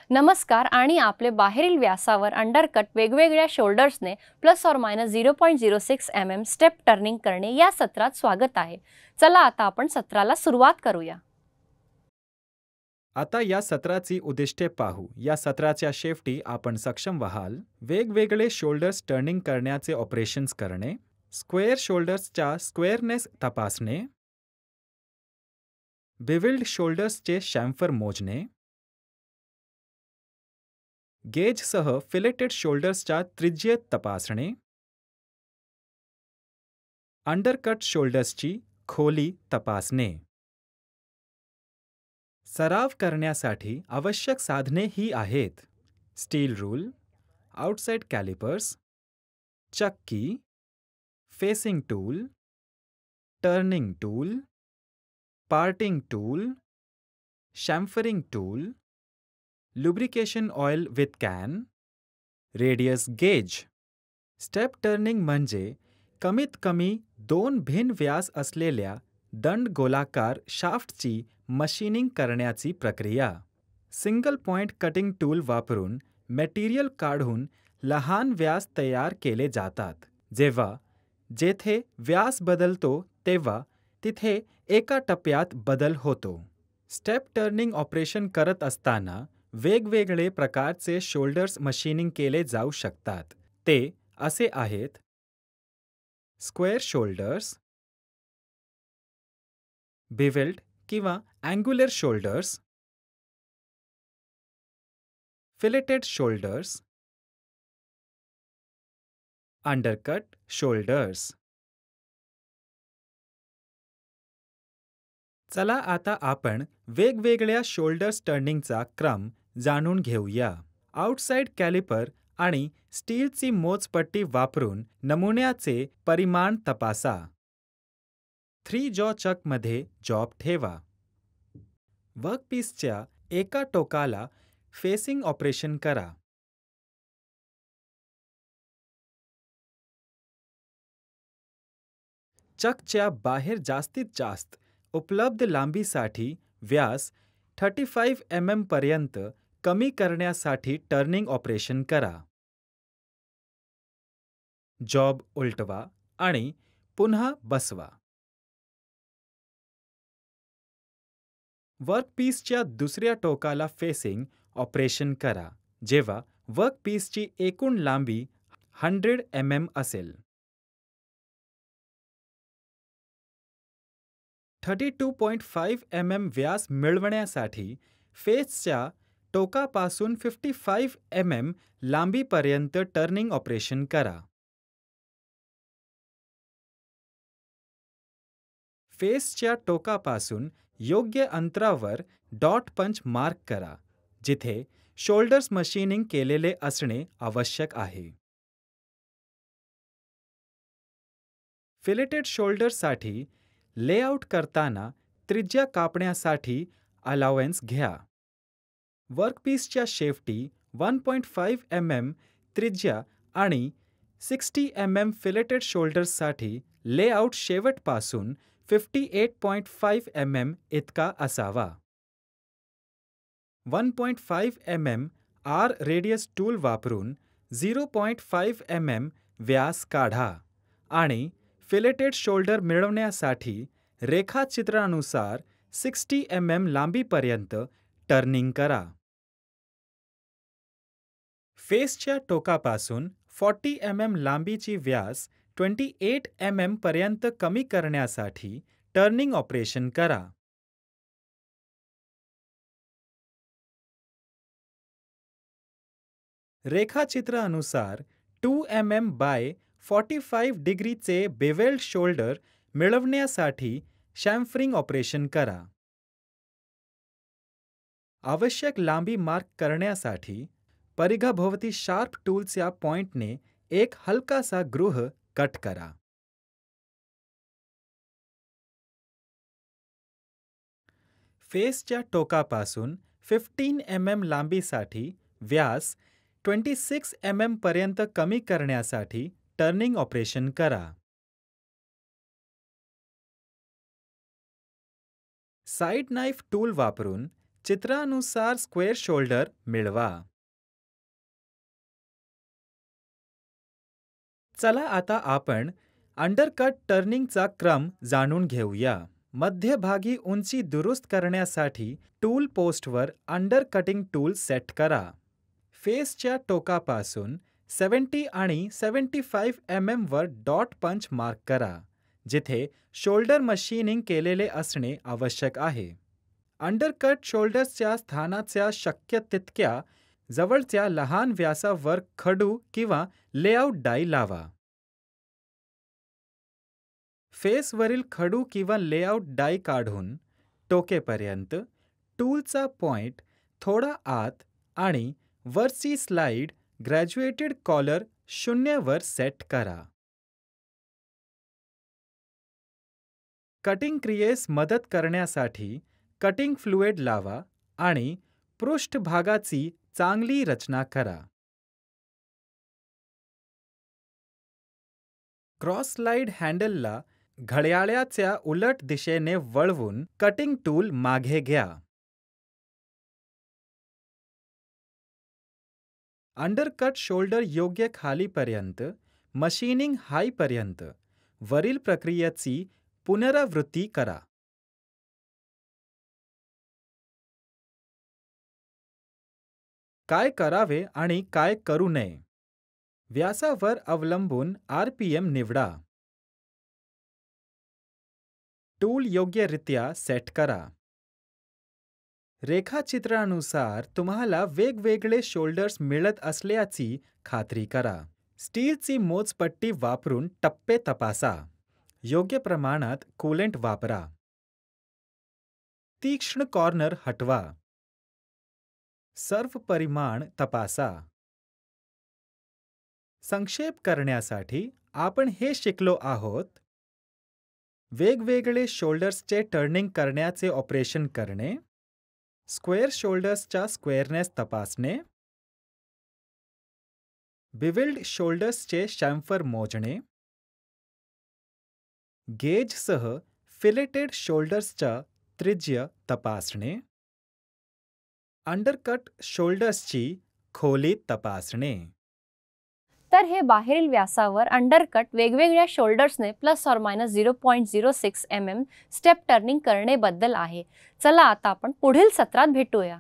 नमस्कार आणि आपले बाहेरील व्यासावर अंडरकट वेगवेगळ्या शोल्डर्सने ±0.06 mm स्टेप टर्निंग करणे या सत्रात स्वागत आहे. चला आता आपण सत्राला सुरुवात करूया. आता या सत्राची उद्दिष्टे पाहू. या सत्राच्या शेवटी आपण सक्षम व्हाल वेगवेगळे शोल्डर्स टर्निंग करण्याचे ऑपरेशन्स करणे, स्क्वेअर शोल्डर्सच्या स्क्वेअरनेस तपासणे, बिविल्ड शोल्डर्सचे शॅम्फर मोजणे, गेजसह फिलेटेड शोल्डर्सच्या त्रिज्येत तपासणे, अंडरकट शोल्डर्सची खोली तपासणे. सराव करण्यासाठी आवश्यक साधने ही आहेत: स्टील रूल, आउटसाइड कॅलिपर्स, चक्की, facing tool, turning tool, parting tool, chamfering tool, lubrication oil with can, radius gauge. Step turning म्हणजे कमीत कमी 2 भिन्न व्यास असलेल्या दंडगोलाकार शाफ्टची मशीनिंग करण्याची प्रक्रिया. सिंगल पॉइंट कटिंग टूल वापरून मटेरियल काढून लहान व्यास तयार केले जातात. जेथे व्यास बदलतो तेव्हा तिथे एका टप्प्यात बदल होतो. स्टेप टर्निंग ऑपरेशन करत असताना वेगवेगळे प्रकारचे शोल्डर्स मशीनिंग केले जाऊ शकतात. ते असे आहेत: स्क्वेअर शोल्डर्स, बिवेल्ड किंवा angular shoulders, filleted shoulders, undercut shoulders. चला आता आपण वेगवेगळ्या शोल्डर्स टर्निंगचा क्रम जाणून घेऊया. आउटसाइड कॅलिपर आणि स्टीलची मोजपट्टी वापरून नमुन्याचे परिमाण तपासा. 3 जॉ चकमध्ये जॉब ठेवा. वर्कपीसच्या एका टोकाला फेसिंग ऑपरेशन करा. चकच्या बाहेर जास्तीत जास्त उपलब्ध लांबीसाठी व्यास 35 mm पर्यंत कमी करण्यासाठी टर्निंग ऑपरेशन करा. जॉब उलटवा आणि पुन्हा बसवा. वर्कपीसच्या दुसऱ्या टोकाला फेसिंग ऑपरेशन करा जेव्हा वर्कपीसची एकूण लांबी 100 mm असेल. 32.5 mm व्यास मिळवण्यासाठी फेसच्या टोकापासून 55 mm लांबीपर्यंत टर्निंग ऑपरेशन करा. फेसच्या टोकापासून योग्य अंतरावर डॉट पंच मार्क करा जिथे शोल्डर्स मशीनिंग केलेले असणे आवश्यक आहे. फिलेटेड शोल्डर्ससाठी लेआउट करताना त्रिज्या कापण्यासाठी अलाउन्स घ्या. वर्कपीसच्या शेवटी 1.5 mm त्रिज्या आणि 60 mm फिलेटेड शोल्डर्ससाठी लेआउट शेवटपासून 58.5 mm इतका असावा. 1.5 mm आर रेडियस टूल वापरून 0.5 mm व्यास काढा आणि फिलेटेड शोल्डर मिळवण्यासाठी रेखाचित्रानुसार 60 mm लांबीपर्यंत टर्निंग करा. फेसच्या टोकापासून 40 mm लांबीची व्यास 28 mm पर्यंत कमी करण्यासाठी टर्निंग ऑपरेशन करा. रेखाचित्रानुसार 2 mm बाय 45 डिग्रीचे बेवेल्ड शोल्डर मिळवण्यासाठी शॅम्फरिंग ऑपरेशन करा. आवश्यक लांबी मार्क करण्यासाठी परिघाभोवती शार्प टूलच्या पॉइंटने एक हलकासा ग्रूह कट करा. फेसच्या टोकापासून 15 mm लांबीसाठी व्यास 26 mm पर्यंत कमी करण्यासाठी टर्निंग ऑपरेशन करा. साइड नाइफ टूल वापरून चित्रानुसार स्क्वेअर शोल्डर मिळवा. चला आता आपण अंडरकट टर्निंगचा क्रम जाणून घेऊया. मध्यभागी उंची दुरुस्त करण्यासाठी टूल पोस्टवर अंडरकटिंग टूल सेट करा. फेसच्या टोकापासून 70 आणि 75 वर डॉट पंच मार्क करा, जिथे शोल्डर मशीनिंग केलेले असणे आवश्यक आहे. अंडरकट शोल्डर्सच्या स्थानाच्या शक्य तितक्या जवळच्या लहान व्यासावर खडू किंवा लेआउट डाई लावा. फेसवरील खडू किंवा लेआउट डाई काढून टोकेपर्यंत टूलचा पॉइंट थोडा आत आणि वरची स्लाइड ग्रॅज्युएटेड कॉलर 0 वर सेट करा. कटिंग क्रियेस मदत करण्यासाठी कटिंग फ्लुइड लावा आणि पृष्ठभागाची चांगली रचना करा. क्रॉस स्लाइड हँडलला घड्याळाच्या उलट दिशेने वळवून कटिंग टूल मागे घ्या. अंडरकट शोल्डर योग्य खालीपर्यंत मशीनिंग हाईपर्यंत वरील प्रक्रियेची पुनरावृत्ती करा. काय करावे आणि काय करू नये? व्यासावर अवलंबून RPM निवडा. टूल योग्यरित्या सेट करा. रेखाचित्रानुसार तुम्हाला वेगवेगळे शोल्डर्स मिळत असल्याची खात्री करा. स्टीलची मोजपट्टी वापरून टप्पे तपासा. योग्य प्रमाणात कूलेंट वापरा. तीक्ष्ण कॉर्नर हटवा. सर्व परिमाण तपासा. संक्षेप करण्यासाठी आपण हे शिकलो आहोत: वेगवेगळे शोल्डर्सचे टर्निंग करण्याचे ऑपरेशन करणे, स्क्वेअर शोल्डर्सच्या स्क्वेअरनेस तपासणे, बिविल्ड शोल्डर्सचे शॅम्फर मोजणे, गेजसह फिलेटेड शोल्डर्सच्या त्रिज्या तपासणे, अंडरकट शोल्डर्सची खोली तपासणे. तर हे बाहेरील व्यासावर अंडरकट वेगवेगळ्या शोल्डर्सने ±0.06 mm स्टेप टर्निंग करणे बद्दल आहे. चला आता आपण पुढील सत्रात भेटूया.